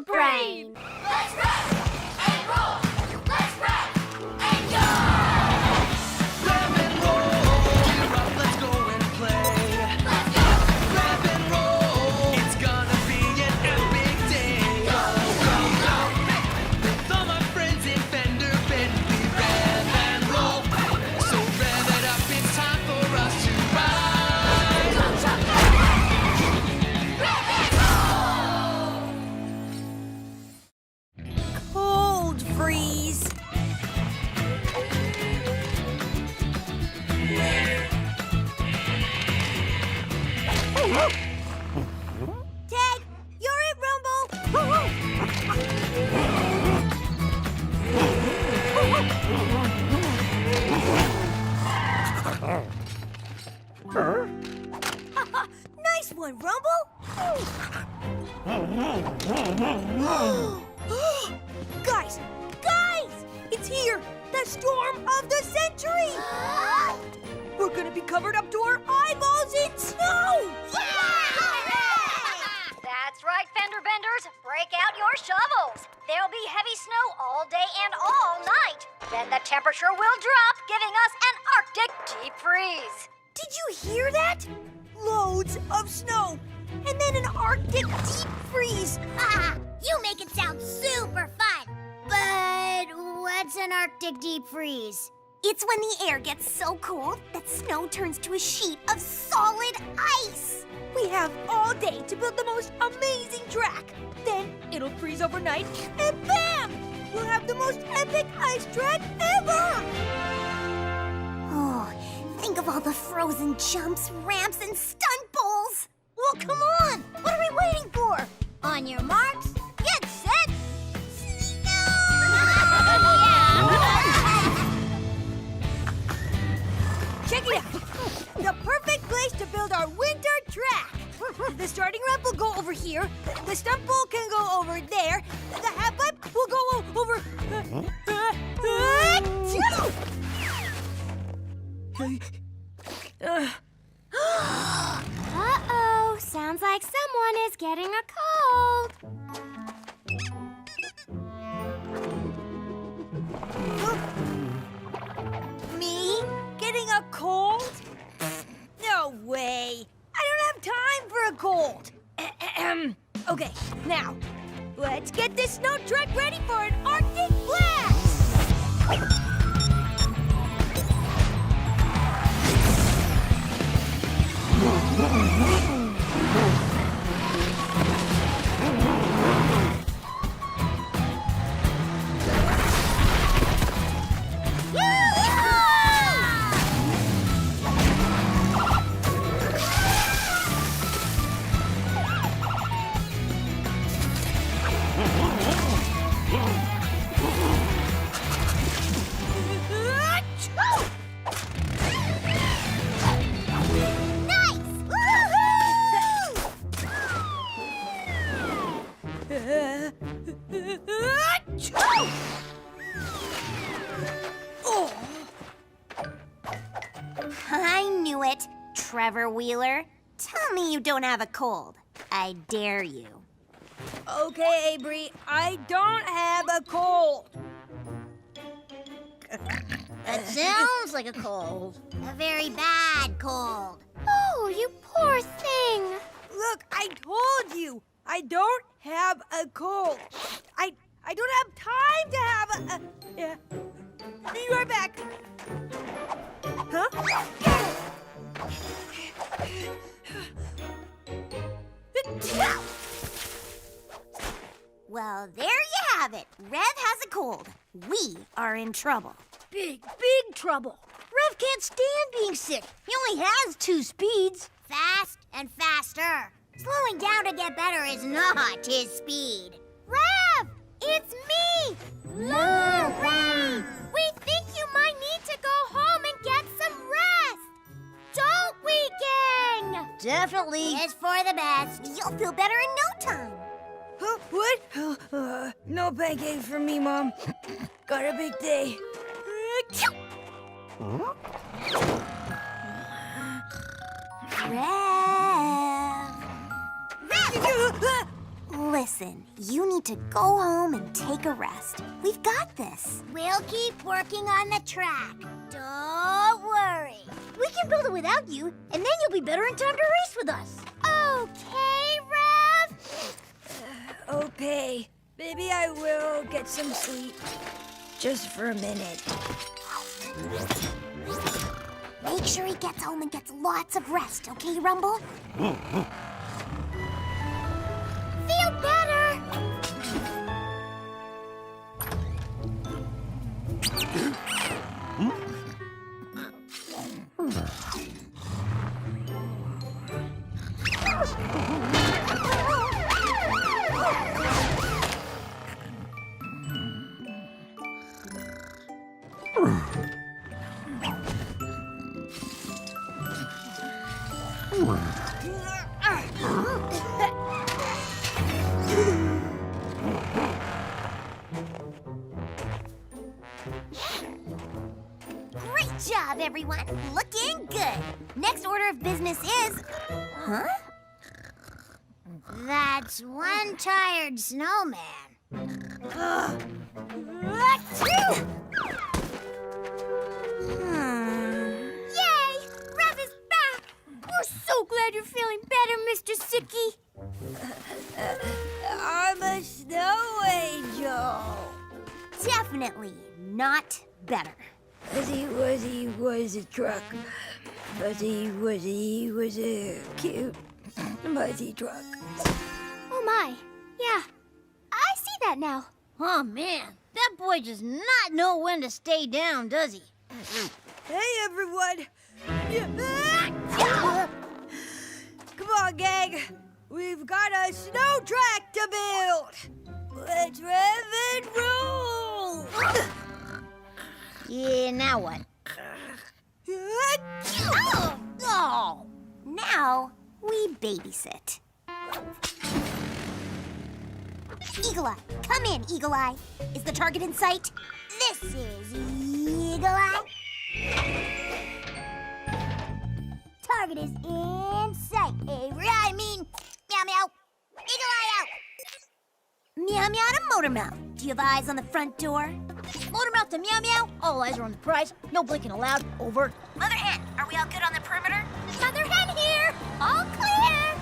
WildBrain! Let's rev and roll! Let's rev and go! Rev and roll! Gear up, let's go and play. Let's go! Rev and roll! It's gonna be an epic day. Go, go, go! With all my friends in Fender Bend, we rev and roll. So rev it up, it's time for us to ride. Go, jump, rev and roll! Cold freeze. Tag, you're it, Rumble. Nice one, Rumble. Guys, it's here, the storm of the century. We're gonna be covered up to our eyeballs in snow. That's right, fender benders. Break out your shovels. There'll be heavy snow all day and all night. Then the temperature will drop, giving us an Arctic deep freeze. Did you hear that? Loads of snow, and then an Arctic deep freeze. You make it sound super fun. But what's an Arctic deep freeze? It's when the air gets so cold that snow turns to a sheet of solid ice. We have all day to build the most amazing track. Then it'll freeze overnight, and bam! We'll have the most epic ice track ever! Oh, think of all the frozen jumps, ramps, and stunt bowls. Well, come on! What are we waiting for? On your marks, get set. Check it out. The perfect place to build our winter track. The starting ramp will go over here. The stunt pole can go over there. The half pipe will go over. Uh-oh, sounds like someone is getting a cold. Me? Getting a cold? No way. I don't have time for a cold. Okay, now, let's get this snow track ready for an Arctic blast! I knew it, Trevor Wheeler. Tell me you don't have a cold. I dare you. Okay, Avery, I don't have a cold. That sounds like a cold. A very bad cold. Oh, you poor thing. Look, I told you, I don't have a cold. I don't have time to have a yeah. Be right back. Huh? Well, there you have it. Rev has a cold. We are in trouble. Big trouble. Rev can't stand being sick. He only has 2 speeds. Fast and faster. Slowing down to get better is not his speed. Rev! It's me! Rev! We think you might need to go home and get some rest. Don't we, gang? Definitely. It's for the best. You'll feel better in no time. Huh? What? No pancakes for me, Mom. Got a big day. Rev! Listen, you need to go home and take a rest. We've got this. We'll keep working on the track. Don't worry. We can build it without you, and then you'll be better in time to race with us. Okay, Rev? Okay. Maybe I will get some sleep. Just for a minute. Make sure he gets home and gets lots of rest, okay, Rumble? Feel better. Great job, everyone. Looking good. Next order of business is... Huh? That's one tired snowman. Yay! Rev is back! We're so glad you're feeling better, Mr. Sicky. I'm a snow angel. Definitely not better. Fuzzy Wuzzy was a truck. Fuzzy Wuzzy was a cute fuzzy truck. Oh my, yeah. I see that now. Oh man, that boy does not know when to stay down, does he? Hey everyone! Come on, gang. We've got a snow track to build. Let's rev and roll. Yeah, now what? Oh! Now we babysit. Eagle Eye, come in, Eagle Eye. Is the target in sight? This is Eagle Eye. Target is in sight, Avery. I mean, meow meow. Eagle Eye out. Meow meow to Motor Mouth. Do you have eyes on the front door? Motor mouth to meow meow. All eyes are on the prize. No blinking allowed. Over. Mother Hen, are we all good on the perimeter? Mother Hen here. All clear.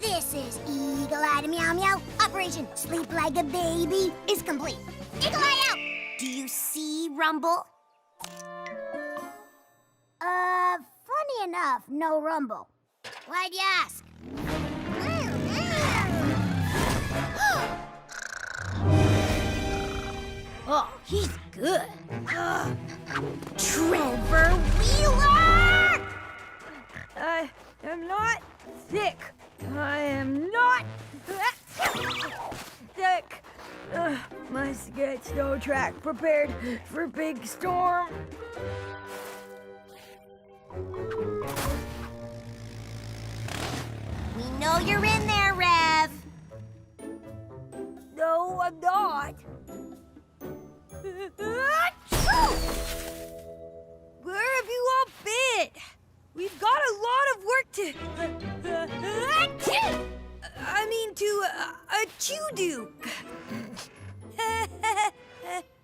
This is Eagle Eye to meow meow. Operation Sleep Like a Baby is complete. Eagle Eye out. Do you see Rumble? Funny enough, no rumble. Why'd you ask? Oh, he's good. Trevor Wheeler! I am not sick. I am not sick. Must get snow track prepared for big storm. We know you're in there, Rev. No, I'm not. Where have you all been? We've got a lot of work to... do.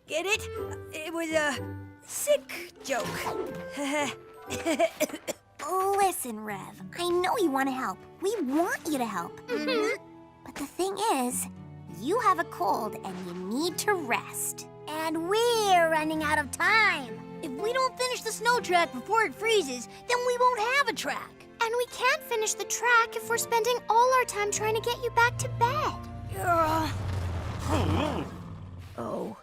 Get it? It was a sick joke. Listen, Rev, I know you want to help. We want you to help. But the thing is, you have a cold and you need to rest. And we're running out of time. If we don't finish the snow track before it freezes, then we won't have a track. And we can't finish the track if we're spending all our time trying to get you back to bed. Oh.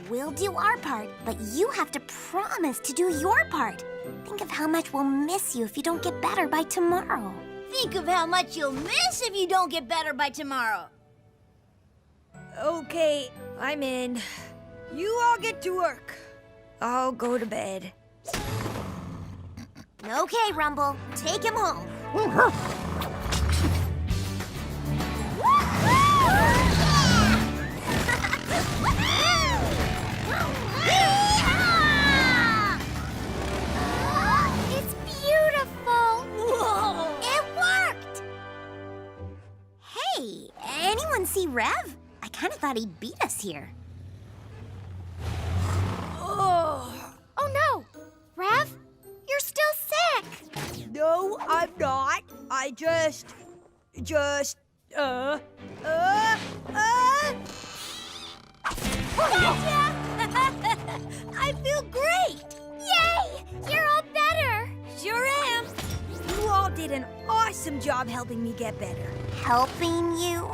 We'll do our part, but you have to promise to do your part. Think of how much we'll miss you if you don't get better by tomorrow. Think of how much you'll miss if you don't get better by tomorrow. Okay, I'm in. You all get to work. I'll go to bed. Okay, Rumble, take him home. It's beautiful. Whoa! It worked! Hey, anyone see Rev? I kind of thought he beat us here. Oh, Oh no! Rev, you're still sick! no, I'm not. I just, I feel great! Yay! You're all better! Sure am. You all did an awesome job helping me get better. Helping you?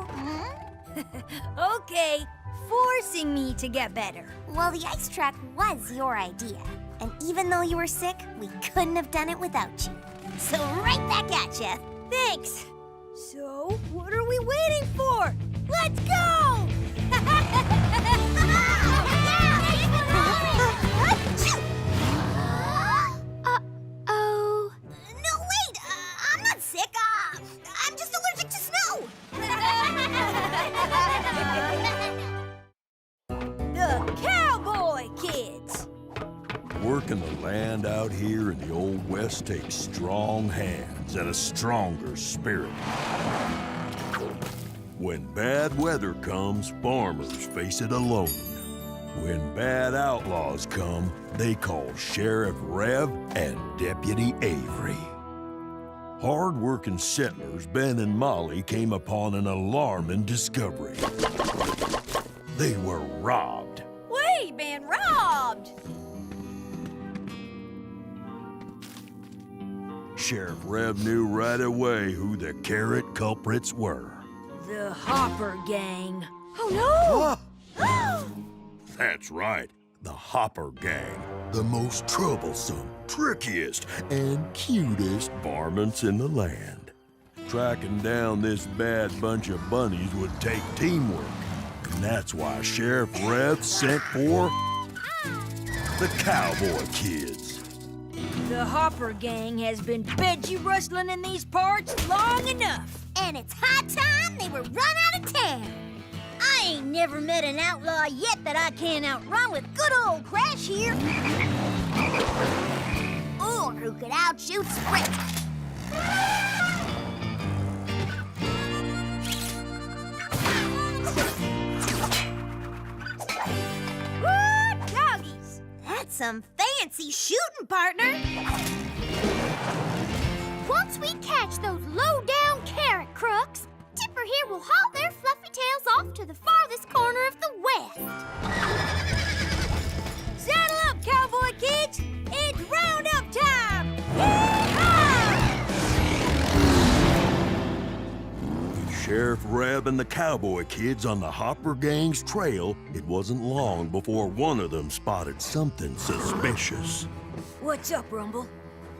Okay, forcing me to get better. Well, the ice track was your idea. And even though you were sick, we couldn't have done it without you. So right back at you. Thanks. So, what are we waiting for? Let's go! Oh. No, wait! I'm not sick. I'm just allergic to snow. The Cowboy Kids! Working the land out here in the Old West takes strong hands and a stronger spirit. When bad weather comes, farmers face it alone. When bad outlaws come, they call Sheriff Rev and Deputy Avery. Hard-working settlers Ben and Molly came upon an alarming discovery. They were robbed. We've been robbed! Sheriff Rev knew right away who the carrot culprits were. The Hopper Gang. Oh no! That's right, the Hopper Gang, the most troublesome, trickiest, and cutest varmints in the land. Tracking down this bad bunch of bunnies would take teamwork, and that's why Sheriff Rev sent for the Cowboy Kids. The Hopper Gang has been veggie rustling in these parts long enough. And it's high time they were run out of town. I ain't never met an outlaw yet that I can't outrun with good old Crash here. Or who could outshoot Spritzer. Woo, doggies! That's some fancy shooting, partner. Once we catch those low-down carrot crooks, Tipper here will haul their fluffy tails off to the farthest corner of the West. Saddle up, Cowboy Kids! It's roundup time! Yeehaw! With Sheriff Rev and the Cowboy Kids on the Hopper Gang's trail, it wasn't long before one of them spotted something suspicious. What's up, Rumble?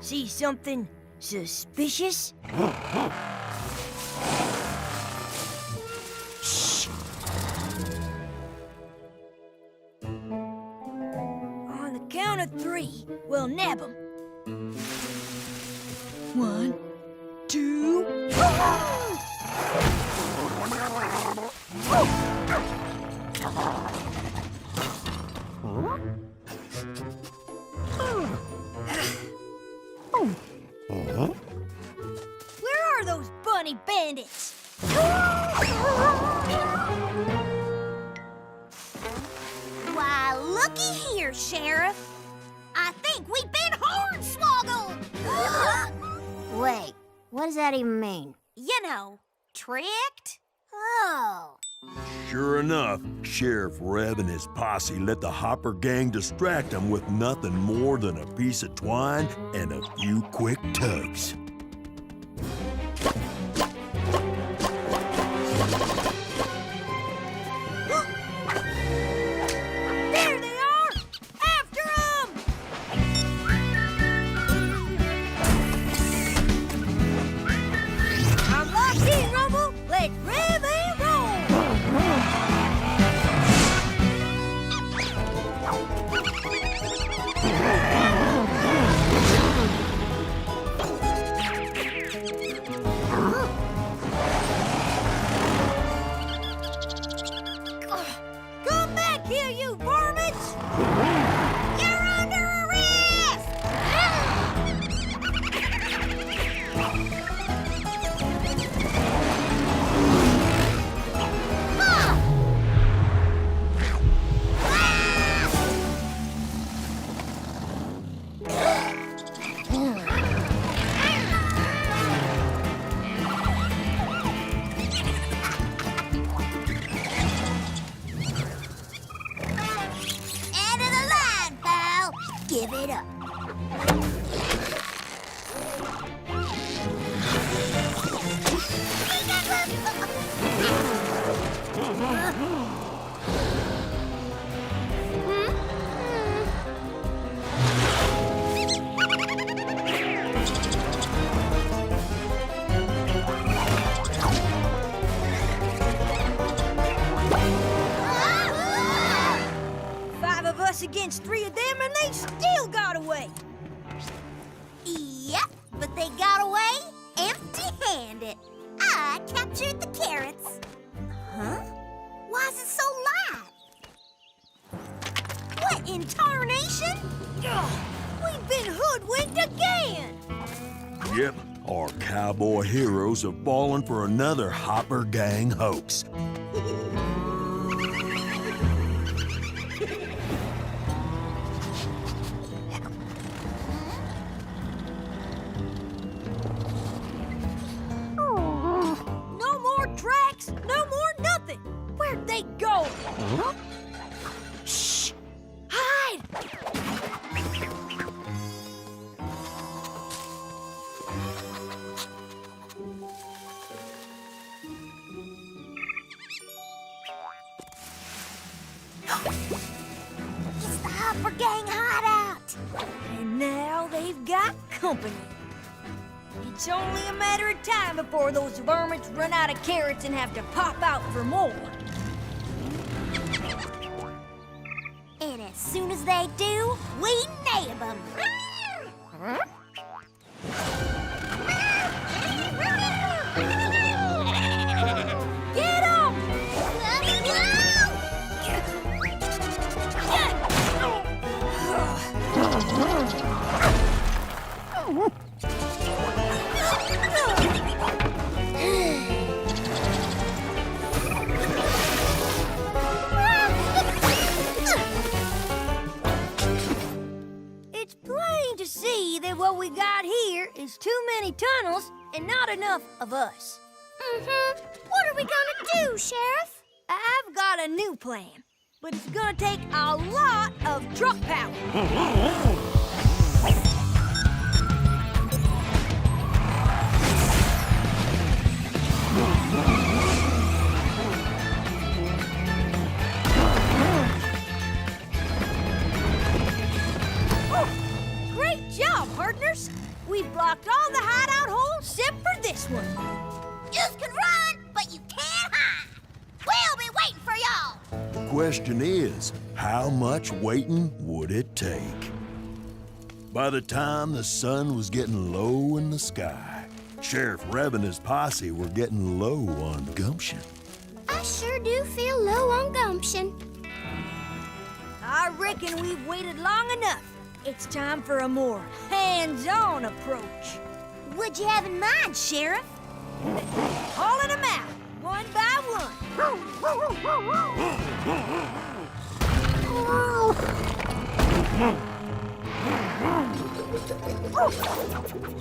See something suspicious? On the count of 3, we'll nab them. 1, 2. Where are those bunny bandits? Why, looky here, Sheriff. I think we've been hornswoggled. Wait, what does that even mean? You know, tricked. Oh. Sure enough, Sheriff Rev and his posse let the Hopper Gang distract them with nothing more than a piece of twine and a few quick tugs. There they are! After them! I'm locked in, Rumble. Let's rev and roll! against 3 of them and they still got away. Yep, but they got away empty-handed. I captured the carrots. Huh? Why is it so loud? What in tarnation? Ugh, we've been hoodwinked again. Yep, our cowboy heroes have fallen for another Hopper Gang hoax. No more tracks, no more nothing. Where'd they go? Huh? Shh! Hide! It's the Hopper Gang hideout. And now they've got company. It's only a matter of time before those varmints run out of carrots and have to pop out for more. And as soon as they do, we nab them. Get 'em! It's plain to see that what we got here is too many tunnels and not enough of us. What are we gonna do, Sheriff? I've got a new plan, but it's gonna take a lot of truck power. Great job, partners! We've blocked all the hideout holes except for this one. You can run, but you can't hide. We'll be waiting for y'all. The question is, how much waiting would it take? By the time the sun was getting low in the sky, Sheriff Rev and his posse were getting low on gumption. I sure do feel low on gumption. I reckon we've waited long enough. It's time for a more hands-on approach. What'd you have in mind, Sheriff? Hauling them out, one by one.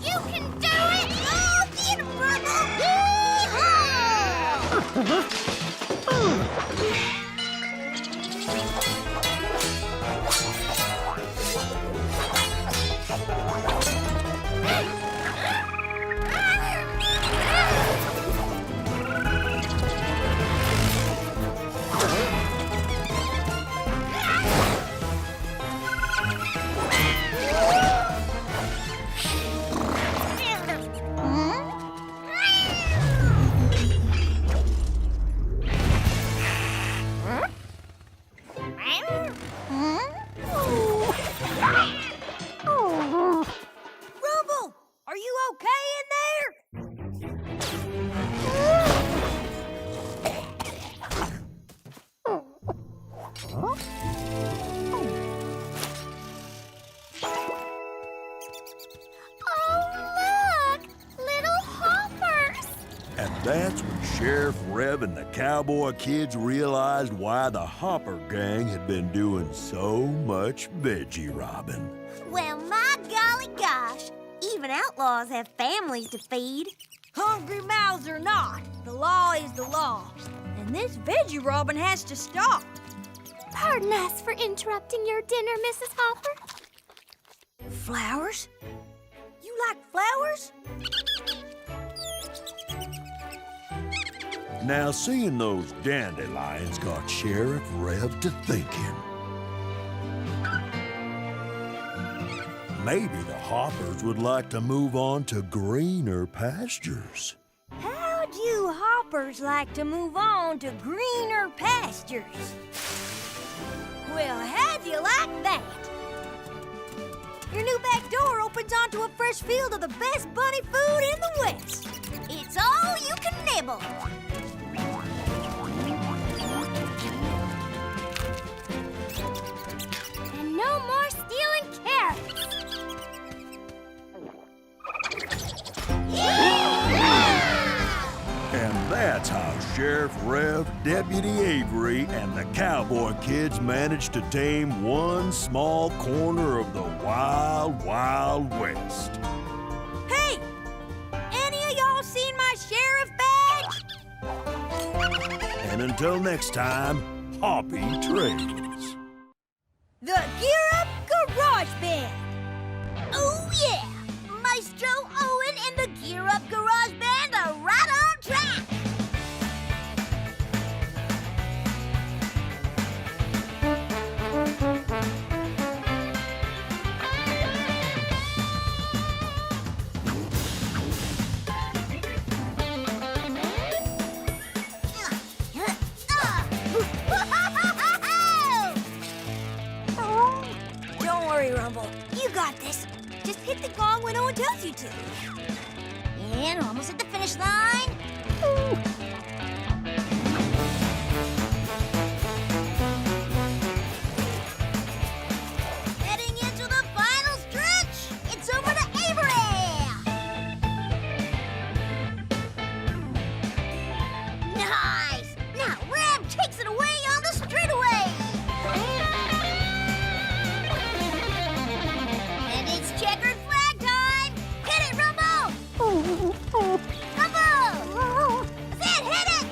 You can do it! Oh, get him, brother! Rumble, are you okay in there? Oh, look! Little hoppers! And that's when Sheriff Rev and the cowboy kids realized why the Hopper Gang had been doing so much veggie robbing. Well, my golly gosh. Even outlaws have families to feed. Hungry mouths or not, the law is the law. And this veggie robbing has to stop. Pardon us for interrupting your dinner, Mrs. Hopper. Flowers? You like flowers? Now, seeing those dandelions got Sheriff Rev to thinking. Maybe the Hoppers would like to move on to greener pastures. How'd you hoppers like to move on to greener pastures? Well, how'd you like that? Your new back door opens onto a fresh field of the best bunny food in the West. It's all you can nibble. And no more stealing carrots. And that's how Sheriff Rev, Deputy Avery, and the cowboy kids managed to tame one small corner of the wild, wild West. Hey! Any of y'all seen my sheriff badge? And until next time, happy trails. The Gear Up Garage Band! Oh, yeah! Maestro Owen and the Gear Up Garage Band are right on track! Don't worry, Rumble. You got this. Just hit the gong when Owen tells you to. And almost at the finish line. Heading into the final stretch. It's over to Avery. Nice. Now Rev takes it away on the straightaway. And it's checkered flag time. Hit it, Rumble. Rumble. That's it, hit it.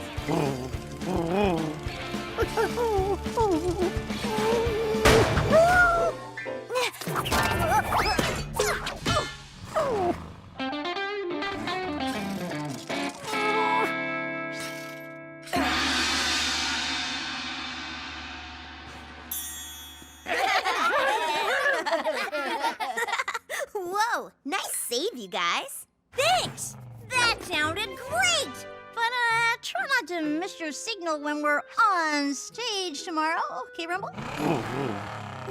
Whoa, nice save, you guys. Thanks! That sounded great. But try not to miss your signal when we're on stage tomorrow, okay, Rumble?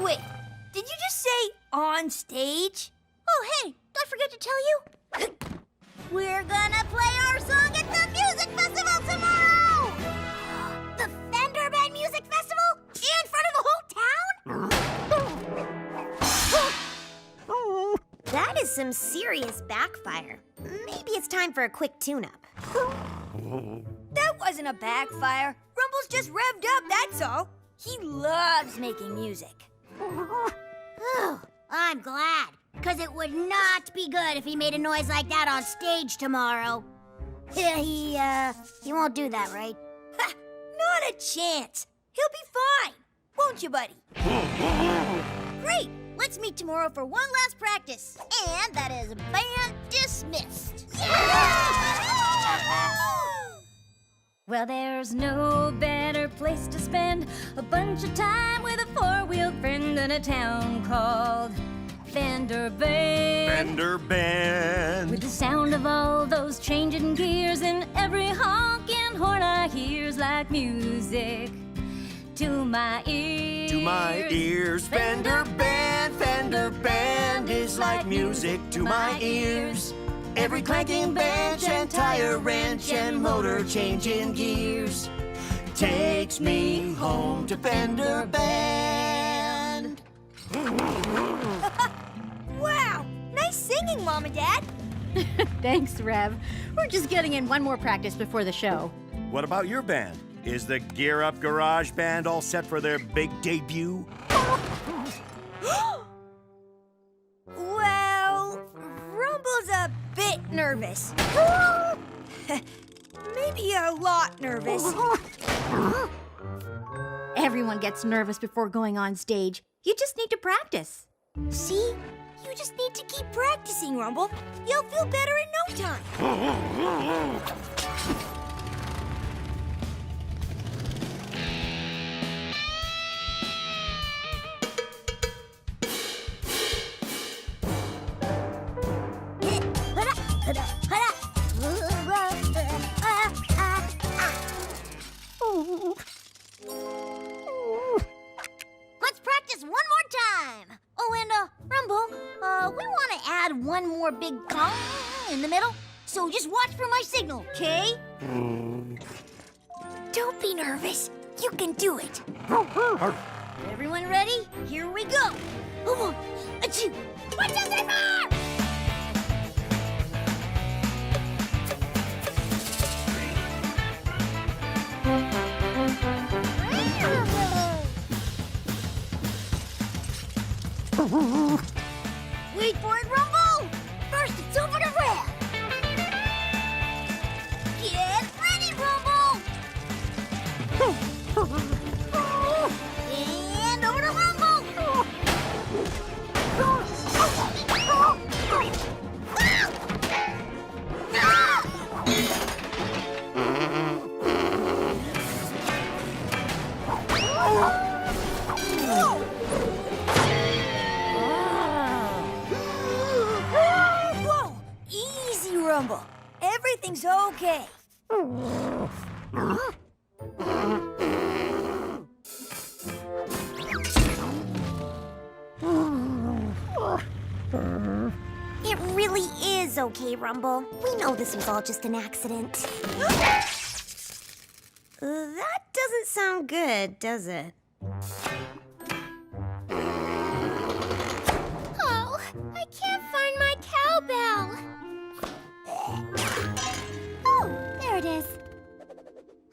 Wait, did you just say on stage? Oh, hey, did I forget to tell you? We're gonna play our song at the music festival tomorrow! The Fender Bend Music Festival? In front of the whole town? That is some serious backfire. Maybe it's time for a quick tune-up. That wasn't a backfire. Rumble's just revved up, that's all. He loves making music. Oh, I'm glad, because it would not be good if he made a noise like that on stage tomorrow. He won't do that, right? Ha! Not a chance. He'll be fine. Won't you, buddy? Great! Let's meet tomorrow for one last practice. And that is band dismissed. Well, there's no better place to spend a bunch of time with a four-wheeled friend than a town called Fender Bend. Fender Bend. With the sound of all those changing gears and every honking horn I hear's like music to my ears. To my ears, Fender Bend is like music to my ears. Every clanking bench and tire wrench and motor changing gears takes me home to Fender Bend. Wow! Nice singing, Mom and Dad. Thanks, Rev. We're just getting in one more practice before the show. What about your band? Is the Gear Up Garage Band all set for their big debut? Well, Rumble's a bit nervous. Maybe a lot nervous. Everyone gets nervous before going on stage. You just need to practice. See? You just need to keep practicing, Rumble. You'll feel better in no time. more big kong in the middle. So just watch for my signal, okay? Don't be nervous. You can do it. Everyone ready? Here we go. One, two, 1, 2, 3, 4! Wait for it, Rumble! First, it's over to Rev. Get ready, Rumble! And over to Rumble! Whoa! Easy, Rumble. Everything's okay. It really is okay, Rumble. We know this was all just an accident. That doesn't sound good, does it? Oh, I can't find my cowbell. Oh, there it is.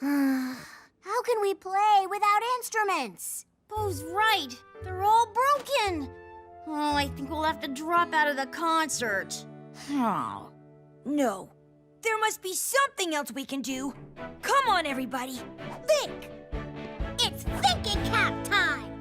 How can we play without instruments? Bo's right. They're all broken. Oh, I think we'll have to drop out of the concert. Oh, no. There must be something else we can do. Come on, everybody. Think! It's thinking cap time!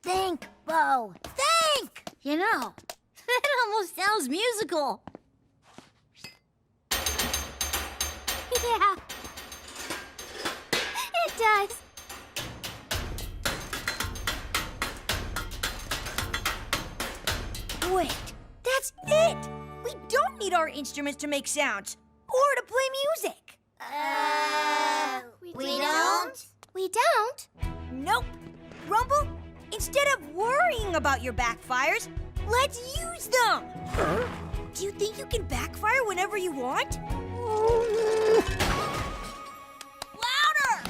Think, Bo. Think! You know, that almost sounds musical. Yeah. It does. Wait, that's it! We don't need our instruments to make sounds or to play music. We don't? We don't? Nope. Rumble, instead of worrying about your backfires, let's use them. Do you think you can backfire whenever you want? Louder!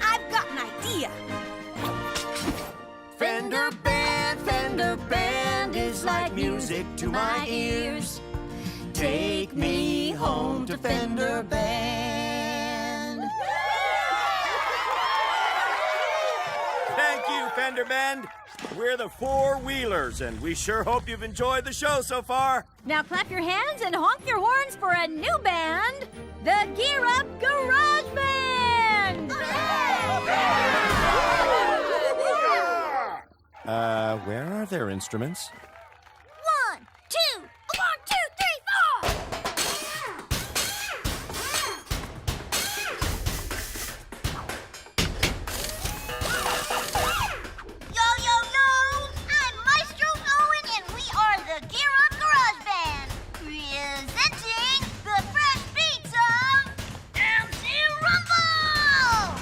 I've got an idea. Fender Bend is like music to my ears. Take me home to Fender Bend. Thank you, Fender Bend. We're the Four Wheelers, and we sure hope you've enjoyed the show so far. Now clap your hands and honk your horns for a new band, the Gear Up Garage Band! Where are their instruments? 1, 2, 1, 2, 3, 4! Yo, yo, yo! I'm Maestro Owen, and we are the Gear Up Garage Band, presenting the fresh beats of MC Rumble!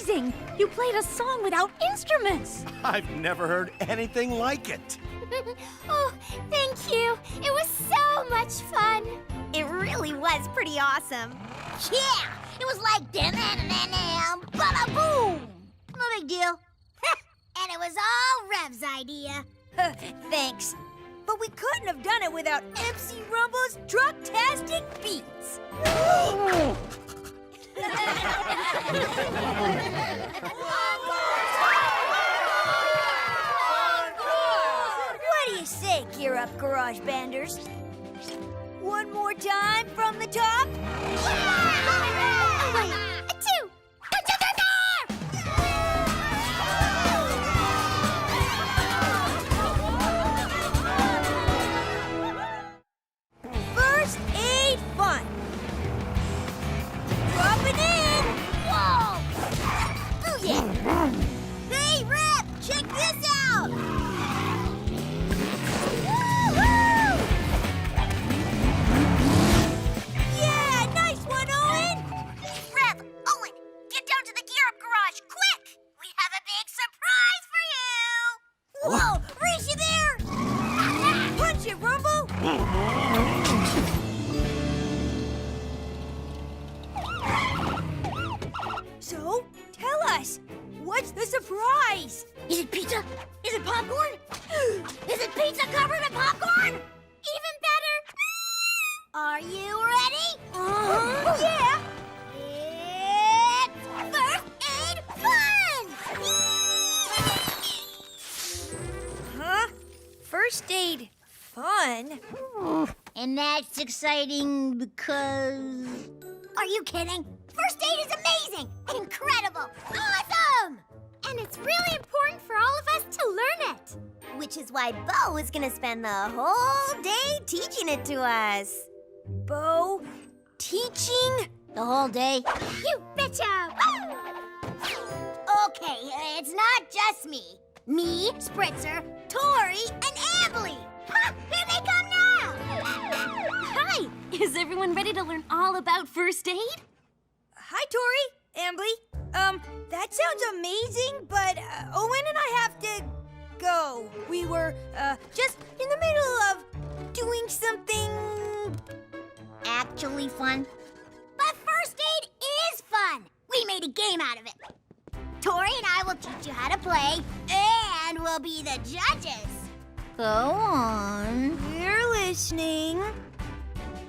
amazing! You played a song without instruments! I've never heard anything like it. Oh, thank you. It was so much fun. It really was pretty awesome. Yeah, it was like dam, bada boom. No big deal. And it was all Rev's idea. Thanks. But we couldn't have done it without MC Rumble's truck-tastic beats. What do you say, Gear Up Garage Banders? One more time from the top? A two! First aid fun. Drop it in. Whoa! Oh, yeah. Hey, Rev, check this out. Woo-hoo! Yeah, nice one, Owen. Rev, Owen, get down to the Gear Up garage, quick! We have a big surprise for you! Whoa, race you there. Punch it, Rumble. So, tell us, what's the surprise? Is it pizza? Is it popcorn? Is it pizza covered in popcorn? Even better! Are you ready? Yeah. It's first aid fun! Huh? First aid fun? And that's exciting because... Are you kidding? First aid is amazing! Incredible! Awesome! And it's really important for all of us to learn it. Which is why Bo is gonna spend the whole day teaching it to us. Bo, teaching? The whole day? You betcha! Woo! Okay, it's not just me. Me, Spritzer, Tori, and Avery. Ha! Here they come now! Hi! Is everyone ready to learn all about first aid? Hi, Tori, Ambly. That sounds amazing, but Owen and I have to go. We were, just in the middle of doing something... Actually fun. But first aid is fun. We made a game out of it. Tori and I will teach you how to play, and we'll be the judges. Go on. We're listening.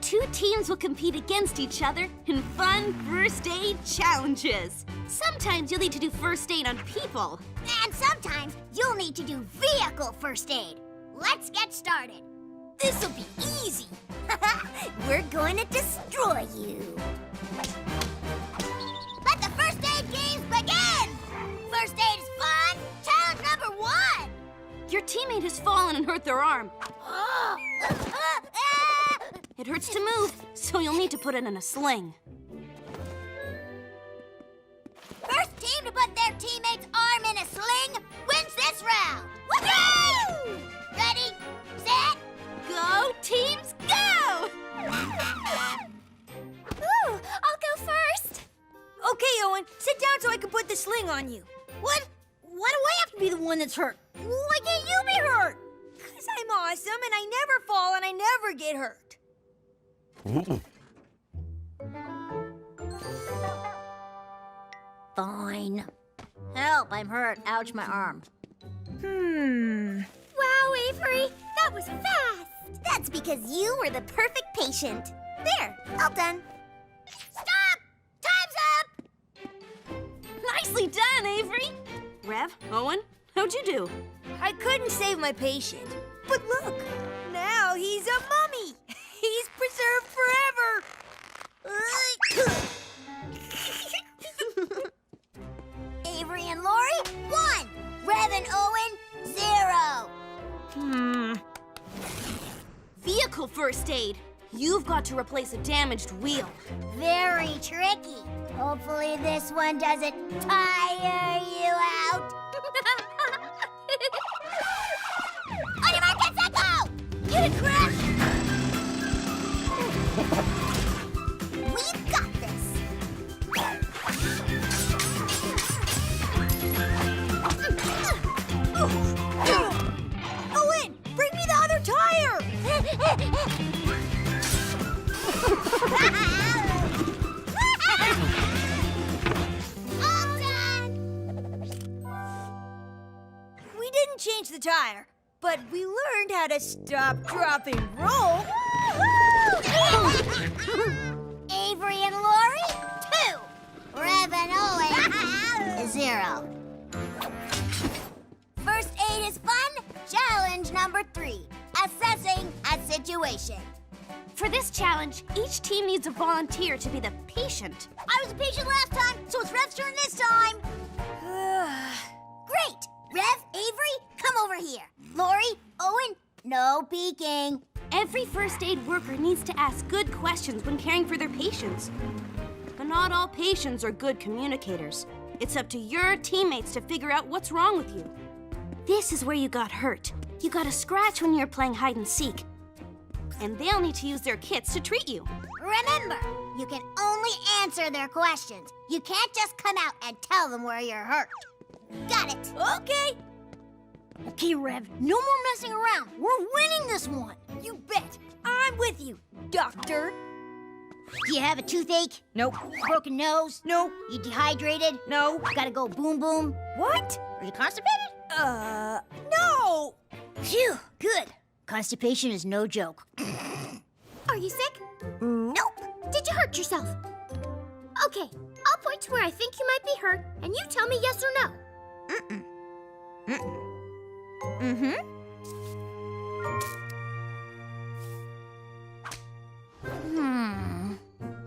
2 teams will compete against each other in fun first aid challenges. Sometimes you'll need to do first aid on people. And sometimes you'll need to do vehicle first aid. Let's get started. This'll be easy. We're going to destroy you. Let the first aid games begin! First aid is fun! Challenge number 1! Your teammate has fallen and hurt their arm. It hurts to move, so you'll need to put it in a sling. First team to put their teammate's arm in a sling wins this round! Woohoo! Ready, set, Go, teams, go! Ooh, I'll go first. Okay, Owen, sit down so I can put the sling on you. What? Why do I have to be the one that's hurt? Why can't you be hurt? 'Cause I'm awesome and I never fall and I never get hurt. Fine. Help, I'm hurt. Ouch, my arm. Wow, Avery, that was fast. That's because you were the perfect patient. There, all done. Stop! Time's up! Nicely done, Avery. Rev, Owen, how'd you do? I couldn't save my patient. But look, now he's a mummy. He's preserved forever. Avery and Lori, 1. Rev and Owen, 0. Vehicle first aid. You've got to replace a damaged wheel. Very tricky. Hopefully this one doesn't tire you out. On your mark, get set, go! Get it, crash! We've got this. didn't change the tire, but we learned how to stop, drop, and roll. Avery and Lori, 2. Rev and Owen, 0. First aid is fun. Challenge number 3, assessing a situation. For this challenge, each team needs a volunteer to be the patient. I was a patient last time, so it's Rev's turn this time. Great! Rev, Avery, come over here. Lori, Owen, no peeking. Every first aid worker needs to ask good questions when caring for their patients. But not all patients are good communicators. It's up to your teammates to figure out what's wrong with you. This is where you got hurt. You got a scratch when you were playing hide and seek. And they'll need to use their kits to treat you. Remember, you can only answer their questions. You can't just come out and tell them where you're hurt. Got it? Okay. Okay, Rev, no more messing around. We're winning this one. You bet. I'm with you, Doctor. Do you have a toothache? Nope. Broken nose? Nope. You dehydrated? No. Gotta go boom boom? What? Are you constipated? No. Phew, good. Constipation is no joke. Are you sick? Nope. Did you hurt yourself? Okay, I'll point to where I think you might be hurt, and you tell me yes or no.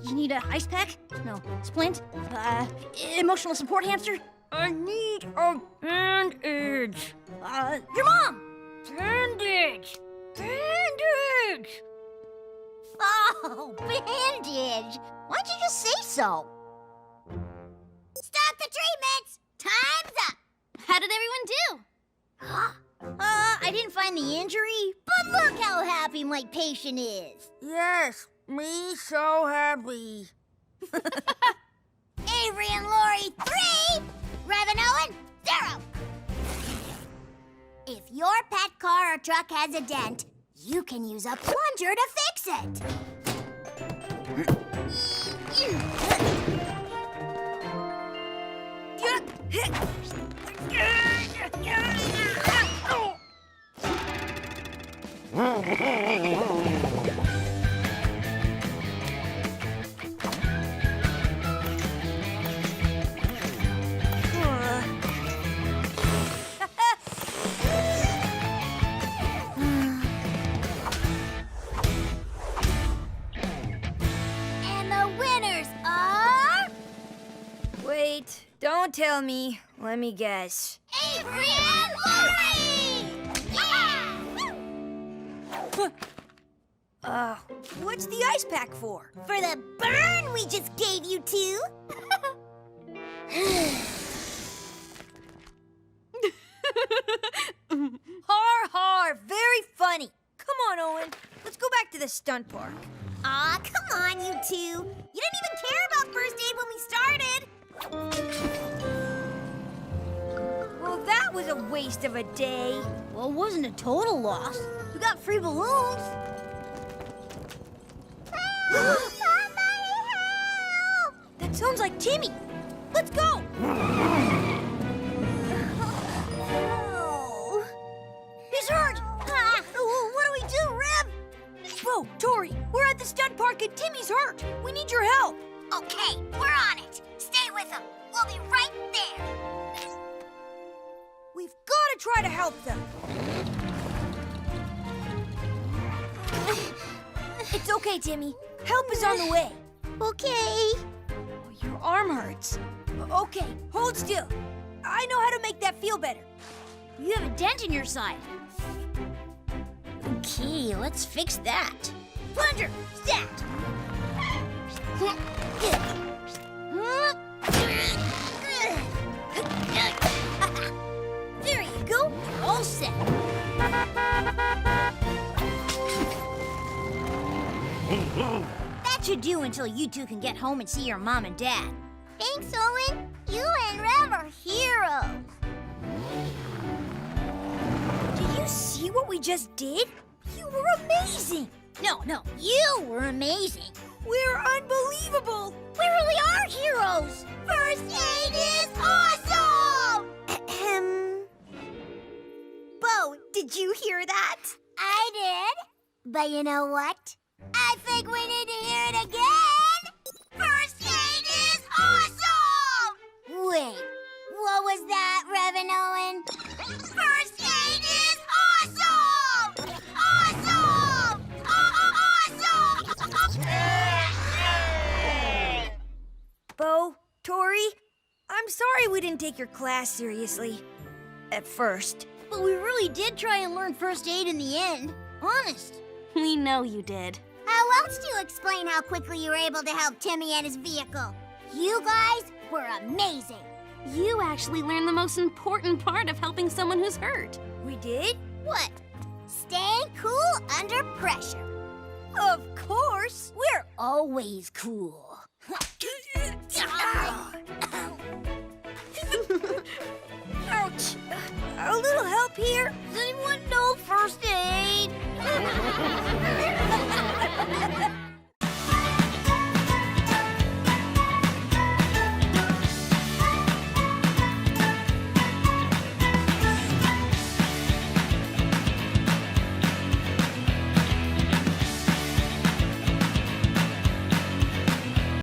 You need a ice pack? No. Splint? Emotional support hamster? I need a bandage. Your mom! Bandage. Bandage. Oh, bandage! Why'd you just say so? Stop the treatments! Time's up! How did everyone do? I didn't find the injury, but look how happy my patient is. Yes, me so happy. Avery and Lori, 3. Rev and Owen, 0. If your pet car or truck has a dent, you can use a plunger to fix it. And the winners are... Wait, don't tell me. Let me guess. Avery and Lori! Yeah! What's the ice pack for? For the burn we just gave you two. Har har, very funny. Come on, Owen. Let's go back to the stunt park. Aw, come on, you two. You didn't even care about first aid when we started. Well, that was a waste of a day. Well, it wasn't a total loss. We got free balloons. Somebody help! That sounds like Timmy. Let's go. Oh. He's hurt. What do we do, Rev? Whoa, Tori, we're at the stunt park and Timmy's hurt. We need your help. Okay, we're on it. Stay with him. We'll be right there. We've got to try to help them. It's okay, Timmy. Help is on the way. Okay. Oh, your arm hurts. Okay, hold still. I know how to make that feel better. You have a dent in your side. Okay, let's fix that. Plunger, stat. There you go. You're all set. That should do until you two can get home and see your mom and dad. Thanks, Owen. You and Rev are heroes. Did you see what we just did? You were amazing. No, you were amazing. We're unbelievable. We really are heroes. First aid is awesome! Did you hear that? I did. But you know what? I think we need to hear it again. First aid is awesome! Wait, what was that, Rev and Owen? First aid is awesome! Awesome! Awesome! Bo, Tori, I'm sorry we didn't take your class seriously. At first. But we really did try and learn first aid in the end. Honest. We know you did. How else do you explain how quickly you were able to help Timmy and his vehicle? You guys were amazing. You actually learned the most important part of helping someone who's hurt. We did? What? Staying cool under pressure. Of course. We're always cool. Ouch. A little help here? Does anyone know first aid?